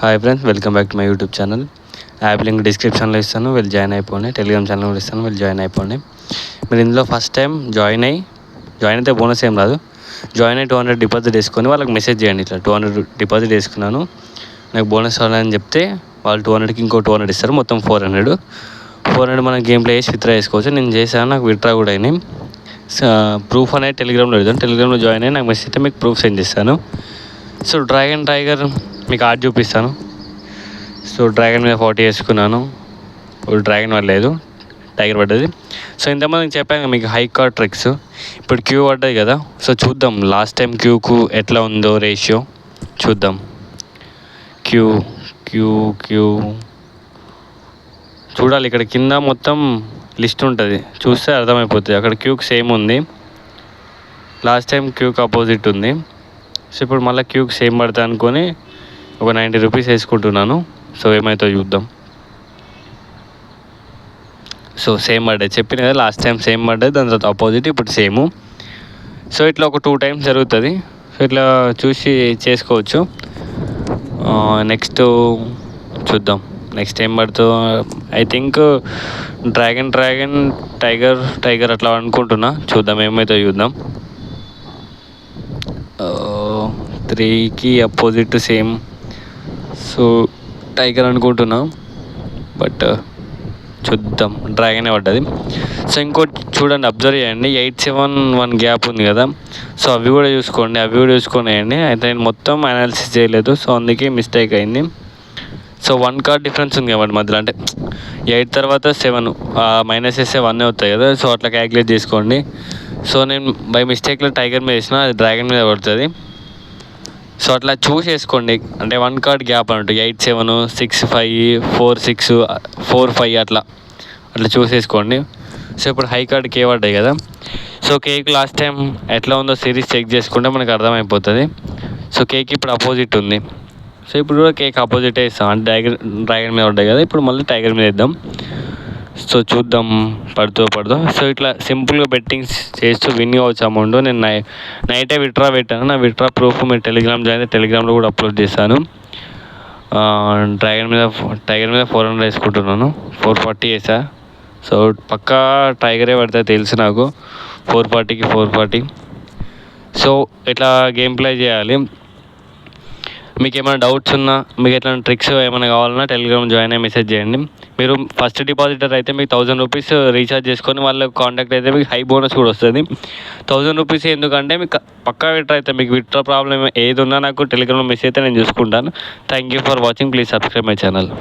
Hi friends, welcome back to my YouTube channel. App link డిస్క్రిప్షన్లో ఇస్తాను, వెళ్ళి join అయిపోండి. టెలిగ్రామ్ ఛానల్ కూడా ఇస్తాను, వెళ్ళి జాయిన్ అయిపోండి. మీరు ఇందులో ఫస్ట్ టైం జాయిన్ అయితే బోనస్ ఏం రాదు. జాయిన్ అయ్యి 200 డిపాజిట్ చేసుకొని వాళ్ళకి మెసేజ్ చేయండి. ఇట్లా 200 డిపాజిట్ చేసుకున్నాను, నాకు బోనస్ రావాలని చెప్తే వాళ్ళు 200కి ఇంకో 200 ఇస్తారు, మొత్తం 400 మనం గేమ్ ప్లే చేసి విత్డ్రా చేసుకోవచ్చు. నేను చేశాను, నాకు విత్డ్రా కూడా అయినాయి. ప్రూఫ్ అనేది టెలిగ్రామ్లో పెడతాను. టెలిగ్రామ్లో జాయిన్ అయ్యి నాకు మెసేజ్ అయితే మీకు ప్రూఫ్ సెండ్ చేస్తాను. సో డ్రాగన్ టైగర్ మీకు ఆర్ట్ చూపిస్తాను. సో డ్రాగన్ మీద 40 వేసుకున్నాను, డ్రాగన్ పడలేదు, టైగర్ పడ్డది. సో ఇంతమందికి చెప్పాను మీకు హై కార్డ్ ట్రిక్స్. ఇప్పుడు క్యూ పడ్డది కదా, సో చూద్దాం లాస్ట్ టైం క్యూకు ఎట్లా ఉందో రేషియో చూద్దాం. క్యూ క్యూ క్యూ చూడాలి, ఇక్కడ కింద మొత్తం లిస్ట్ ఉంటుంది, చూస్తే అర్థమైపోతుంది. అక్కడ క్యూకి సేమ్ ఉంది, లాస్ట్ టైం క్యూకి ఆపోజిట్ ఉంది. సో ఇప్పుడు మళ్ళీ క్యూకి సేమ్ పడతా అనుకొని ఒక 90 రూపీస్ వేసుకుంటున్నాను. సో ఏమైతే చూద్దాం. సో సేమ్ పడ్డది, చెప్పిన కదా లాస్ట్ టైం సేమ్ పడ్డది, దాని తర్వాత ఆపోజిట్, ఇప్పుడు సేము. సో ఇట్లా ఒక 2 టైమ్స్ జరుగుతుంది. సో ఇట్లా చూసి చేసుకోవచ్చు. నెక్స్ట్ చూద్దాం, నెక్స్ట్ ఏం పడుతుందో. ఐ థింక్ డ్రాగన్ టైగర్ అట్లా అనుకుంటున్నా, చూద్దాం ఏమైతే చూద్దాం. 3కి అపోజిట్ సేమ్, సో టైగర్ అనుకుంటున్నా, బట్ చూద్దాం. డ్రాగనే పడ్డది. సో ఇంకోటి చూడండి, అబ్జర్వ్ చేయండి, 871 గ్యాప్ ఉంది కదా. సో అవి కూడా చూసుకొని వేయండి. అయితే నేను మొత్తం అనాలిసిస్ చేయలేదు, సో అందుకే మిస్టేక్ అయింది. సో 1 కార్డ్ డిఫరెన్స్ ఉంది కాబట్టి మధ్యలో, అంటే 8 తర్వాత 7 మైనస్ చేస్తే 1 అవుతాయి కదా. సో అట్లా క్యాలిక్యులేట్ చేసుకోండి. సో నేను బై మిస్టేక్లో టైగర్ మీద వేసిన, అది డ్రాగన్ మీద పడుతుంది. సో అట్లా చూసి వేసుకోండి, అంటే 1 కార్డ్ గ్యాప్ అన్నట్టు 87, 65, 46, 45 అట్లా చూసేసుకోండి. సో ఇప్పుడు హై కార్డ్ కే పడ్డాయి కదా. సో కేక్ లాస్ట్ టైం ఎట్లా ఉందో సిరీస్ చెక్ చేసుకుంటే మనకు అర్థమైపోతుంది. సో కేక్ ఇప్పుడు అపోజిట్ ఉంది. సో ఇప్పుడు కూడా కేక్ ఆపోజిట్ వేస్తాం, అంటే డ్రాగన్ మీద పడ్డాయి కదా, ఇప్పుడు మళ్ళీ టైగర్ మీద వేద్దాం. సో చూద్దాం పడుతుందో. సో ఇట్లా సింపుల్గా బెట్టింగ్స్ చేస్తూ విన్ కావచ్చు అమౌంట్. నేను నైటే విత్డ్రా పెట్టాను, నా విత్డ్రా ప్రూఫ్ మీరు టెలిగ్రామ్లో కూడా అప్లోడ్ చేశాను. టైగర్ మీద 400 వేసుకుంటున్నాను, 440 వేసా. సో పక్కా టైగరే పడుతుంది తెలుసు నాకు, 440. సో ఇట్లా గేమ్ ప్లే చేయాలి. మీకు ఏమైనా డౌట్స్ ఉన్నా, మీకు ఎట్లాంటి ట్రిక్స్ ఏమైనా కావాలన్నా టెలిగ్రామ్ జాయిన్ అయ్యి మెసేజ్ చేయండి. మీరు ఫస్ట్ డిపాజిటర్ అయితే మీకు 1000 రూపీస్ రీఛార్జ్ చేసుకొని వాళ్ళకి కాంటాక్ట్ అయితే మీకు హై బోనస్ కూడా వస్తుంది. 1000 రూపీస్ ఎందుకంటే మీకు పక్కా విత్డ్రా అయితే, మీకు విత్డ్రా ప్రాబ్లమ్ ఏది ఉన్నా నాకు టెలిగ్రామ్లో మెసేజ్ అయితే నేను చూసుకుంటాను. Thank you for watching, please subscribe my channel.